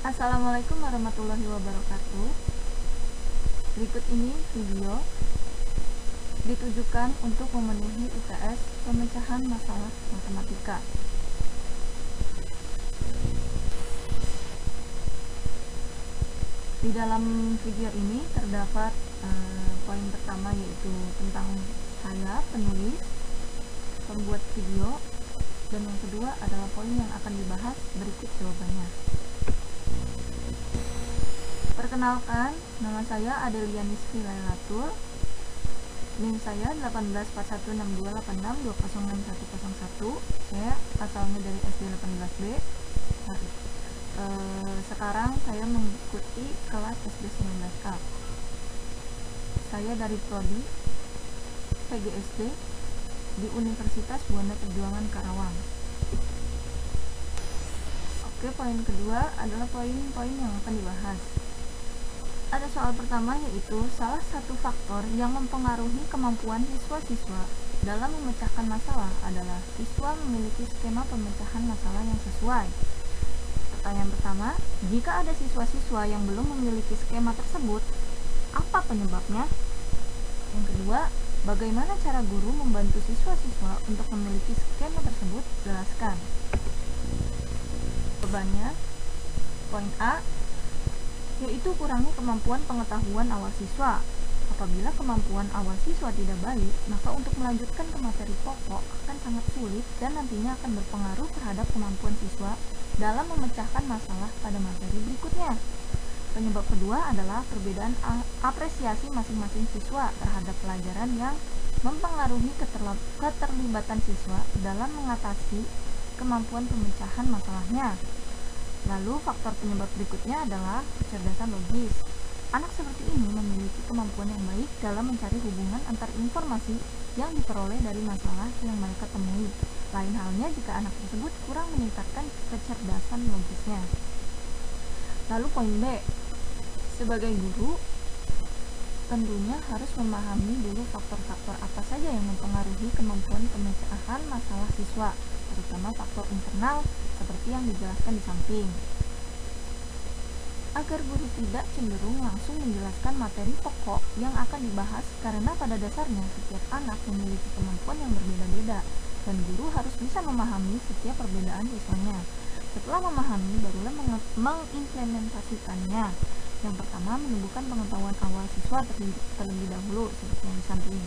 Assalamualaikum warahmatullahi wabarakatuh. Berikut ini video ditujukan untuk memenuhi UTS pemecahan masalah matematika. Di dalam video ini terdapat poin pertama, yaitu tentang saya, penulis, pembuat video, dan yang kedua adalah poin yang akan dibahas berikut jawabannya. Perkenalkan, nama saya Adelia Nisfi Lailatul. NIM saya 184162862061101. Saya asalnya dari SD 18B. Sekarang saya mengikuti kelas SD 19A. Saya dari Prodi PGSD di Universitas Buana Perjuangan Karawang. Oke, poin kedua adalah poin-poin yang akan dibahas. Ada soal pertama, yaitu salah satu faktor yang mempengaruhi kemampuan siswa-siswa dalam memecahkan masalah adalah siswa memiliki skema pemecahan masalah yang sesuai. Pertanyaan pertama, jika ada siswa-siswa yang belum memiliki skema tersebut, apa penyebabnya? Yang kedua, bagaimana cara guru membantu siswa-siswa untuk memiliki skema tersebut? Jelaskan. Jawabannya, poin A, yaitu kurangnya kemampuan pengetahuan awal siswa. Apabila kemampuan awal siswa tidak baik, maka untuk melanjutkan ke materi pokok akan sangat sulit dan nantinya akan berpengaruh terhadap kemampuan siswa dalam memecahkan masalah pada materi berikutnya. Penyebab kedua adalah perbedaan apresiasi masing-masing siswa terhadap pelajaran yang mempengaruhi keterlibatan siswa dalam mengatasi kemampuan pemecahan masalahnya. Lalu faktor penyebab berikutnya adalah kecerdasan logis. Anak seperti ini memiliki kemampuan yang baik dalam mencari hubungan antar informasi yang diperoleh dari masalah yang mereka temui. Lain halnya jika anak tersebut kurang meningkatkan kecerdasan logisnya. Lalu poin B, sebagai guru tentunya harus memahami dulu faktor-faktor apa saja yang mempengaruhi kemampuan pemecahan masalah siswa, terutama faktor internal seperti yang dijelaskan di samping. Agar guru tidak cenderung langsung menjelaskan materi pokok yang akan dibahas, karena pada dasarnya setiap anak memiliki kemampuan yang berbeda-beda dan guru harus bisa memahami setiap perbedaan siswanya. Setelah memahami, barulah mengimplementasikannya. Yang pertama, menumbuhkan pengetahuan awal siswa terlebih dahulu, seperti yang di samping.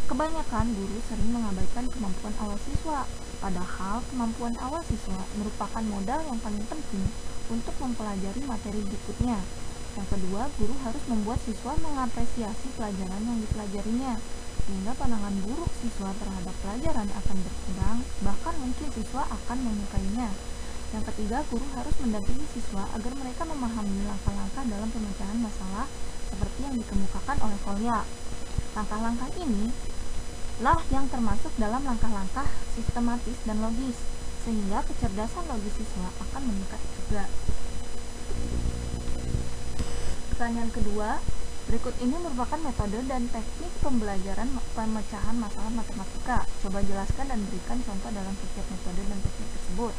Kebanyakan guru sering mengabaikan kemampuan awal siswa, padahal kemampuan awal siswa merupakan modal yang paling penting untuk mempelajari materi berikutnya. Yang kedua, guru harus membuat siswa mengapresiasi pelajaran yang dipelajarinya, sehingga pandangan buruk siswa terhadap pelajaran akan berkurang, bahkan mungkin siswa akan menyukainya. Yang ketiga, guru harus mendampingi siswa agar mereka memahami langkah-langkah dalam pemecahan masalah seperti yang dikemukakan oleh Kolya. Langkah-langkah ini lah yang termasuk dalam langkah-langkah sistematis dan logis, sehingga kecerdasan logis siswa akan meningkat juga. Pertanyaan kedua, berikut ini merupakan metode dan teknik pembelajaran pemecahan masalah matematika. Coba jelaskan dan berikan contoh dalam setiap metode dan teknik tersebut.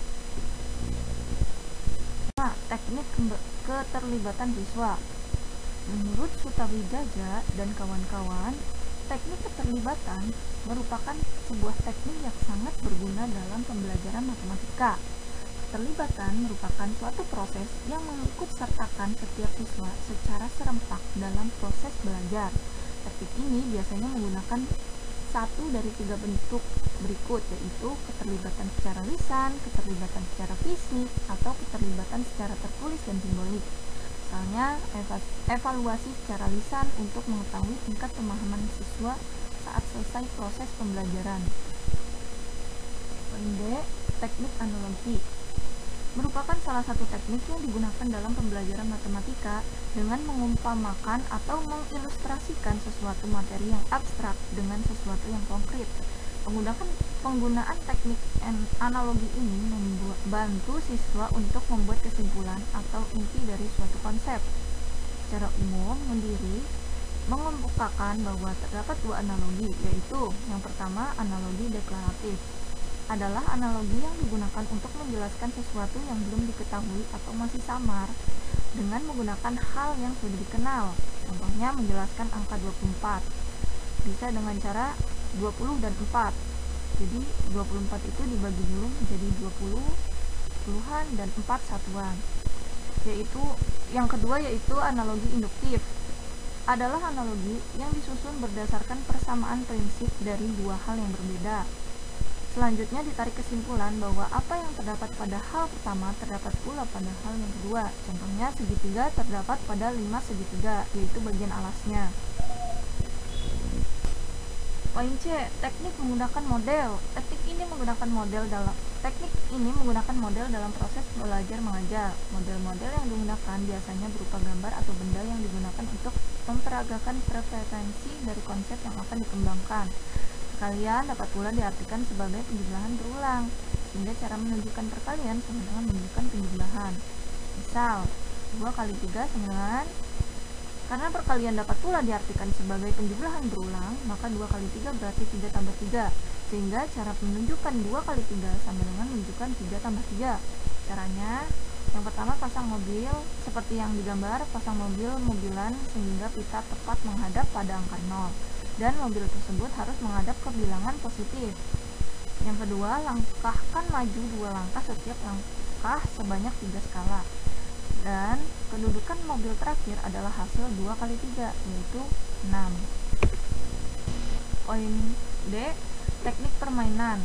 Nah, teknik keterlibatan siswa. Menurut Sutawijaja dan kawan-kawan, teknik keterlibatan merupakan sebuah teknik yang sangat berguna dalam pembelajaran matematika. Keterlibatan merupakan suatu proses yang mengikutsertakan setiap siswa secara serempak dalam proses belajar. Teknik ini biasanya menggunakan satu dari tiga bentuk berikut, yaitu keterlibatan secara lisan, keterlibatan secara fisik, atau keterlibatan secara tertulis dan simbolik. Misalnya, evaluasi secara lisan untuk mengetahui tingkat pemahaman siswa saat selesai proses pembelajaran. Poin D, teknik analogi merupakan salah satu teknik yang digunakan dalam pembelajaran matematika dengan mengumpamakan atau mengilustrasikan sesuatu materi yang abstrak dengan sesuatu yang konkret. Penggunaan teknik analogi ini membantu siswa untuk membuat kesimpulan atau inti dari suatu konsep. Secara umum, Mundiri mengemukakan bahwa terdapat dua analogi, yaitu yang pertama analogi deklaratif. adalah analogi yang digunakan untuk menjelaskan sesuatu yang belum diketahui atau masih samar dengan menggunakan hal yang sudah dikenal. Contohnya menjelaskan angka 24 bisa dengan cara 20 dan 4. Jadi 24 itu dibagi dulu menjadi 20 puluhan dan 4 satuan. Yaitu yang kedua yaitu analogi induktif. Adalah analogi yang disusun berdasarkan persamaan prinsip dari dua hal yang berbeda. Selanjutnya ditarik kesimpulan bahwa apa yang terdapat pada hal pertama terdapat pula pada hal yang kedua. Contohnya segitiga terdapat pada 5 segitiga, yaitu bagian alasnya. Poin C, teknik menggunakan model. Teknik ini menggunakan model dalam proses belajar mengajar. Model-model yang digunakan biasanya berupa gambar atau benda yang digunakan untuk memperagakan preferensi dari konsep yang akan dikembangkan. Sekalian dapat pula diartikan sebagai penjumlahan berulang, sehingga cara menunjukkan perkalian sama dengan menunjukkan penjumlahan. Misal, 2 kali 3 sama dengan, karena perkalian dapat pula diartikan sebagai penjumlahan berulang, maka 2 kali 3 berarti 3 tambah 3, sehingga cara menunjukkan 2 kali 3 sama dengan menunjukkan 3 tambah 3. Caranya, yang pertama pasang mobil, seperti yang digambar, pasang mobilan sehingga pita tepat menghadap pada angka 0, dan mobil tersebut harus menghadap ke bilangan positif. Yang kedua, langkahkan maju 2 langkah setiap langkah sebanyak 3 skala. Dan kedudukan mobil terakhir adalah hasil 2 kali 3, yaitu 6. Poin D, teknik permainan.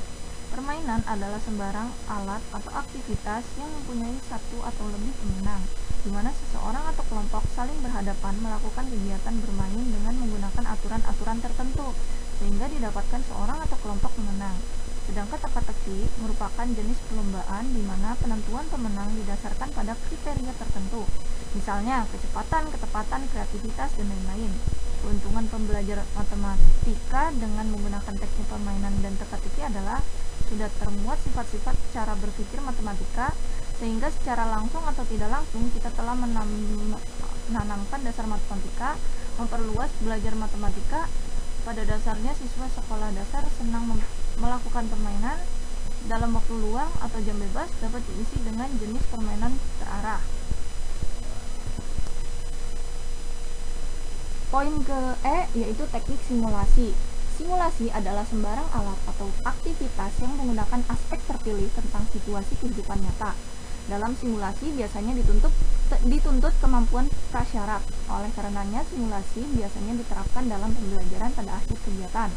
Permainan adalah sembarang alat atau aktivitas yang mempunyai satu atau lebih pemenang, di mana seseorang atau kelompok saling berhadapan melakukan kegiatan bermain dengan menggunakan aturan-aturan tertentu, sehingga didapatkan seorang atau kelompok pemenang. Sedangkan teka-teki merupakan jenis perlombaan di mana penentuan pemenang didasarkan pada kriteria tertentu, misalnya kecepatan, ketepatan, kreativitas, dan lain-lain. Keuntungan pembelajar matematika dengan menggunakan teknik permainan dan teka-teki adalah sudah termuat sifat-sifat cara berpikir matematika, sehingga secara langsung atau tidak langsung kita telah menanamkan dasar matematika, memperluas belajar matematika. Pada dasarnya siswa sekolah dasar senang melakukan permainan dalam waktu luang atau jam bebas dapat diisi dengan jenis permainan terarah. Poin ke E yaitu teknik simulasi. Simulasi adalah sembarang alat atau aktivitas yang menggunakan aspek terpilih tentang situasi kehidupan nyata. Dalam simulasi biasanya dituntut kemampuan prasyarat. Oleh karenanya simulasi biasanya diterapkan dalam pembelajaran pada akhir kegiatan.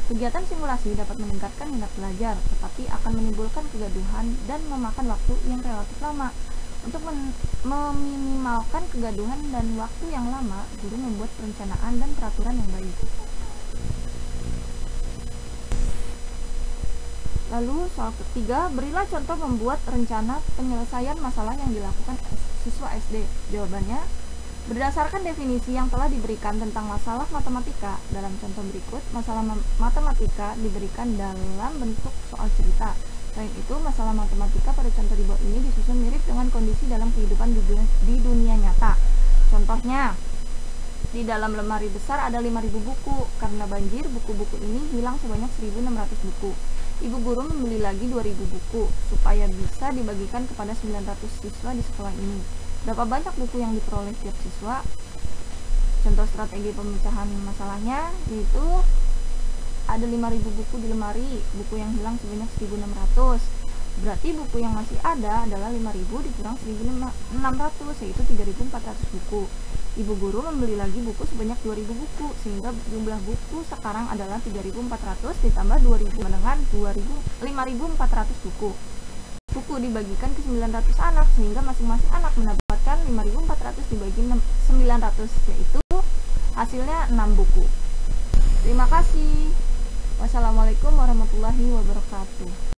Kegiatan simulasi dapat meningkatkan minat belajar, tetapi akan menimbulkan kegaduhan dan memakan waktu yang relatif lama. Untuk meminimalkan kegaduhan dan waktu yang lama, guru membuat perencanaan dan peraturan yang baik. Lalu soal ketiga, berilah contoh membuat rencana penyelesaian masalah yang dilakukan siswa SD. Jawabannya, berdasarkan definisi yang telah diberikan tentang masalah matematika, dalam contoh berikut, masalah matematika diberikan dalam bentuk soal cerita. Selain itu, masalah matematika pada contoh di bawah ini disusun mirip dengan kondisi dalam kehidupan di dunia nyata. Contohnya, di dalam lemari besar ada 5.000 buku. Karena banjir, buku-buku ini hilang sebanyak 1.600 buku. Ibu guru membeli lagi 2.000 buku, supaya bisa dibagikan kepada 900 siswa di sekolah ini. Berapa banyak buku yang diperoleh setiap siswa? Contoh strategi pemecahan masalahnya yaitu ada 5.000 buku di lemari, buku yang hilang sebanyak 1.600. Berarti buku yang masih ada adalah 5.000 dikurang 1.600, yaitu 3.400 buku. Ibu guru membeli lagi buku sebanyak 2.000 buku, sehingga jumlah buku sekarang adalah 3.400 ditambah 2.000 dengan 5.400 buku. Buku dibagikan ke 900 anak, sehingga masing-masing anak mendapatkan 5.400 dibagi 900, yaitu hasilnya 6 buku. Terima kasih. Wassalamualaikum warahmatullahi wabarakatuh.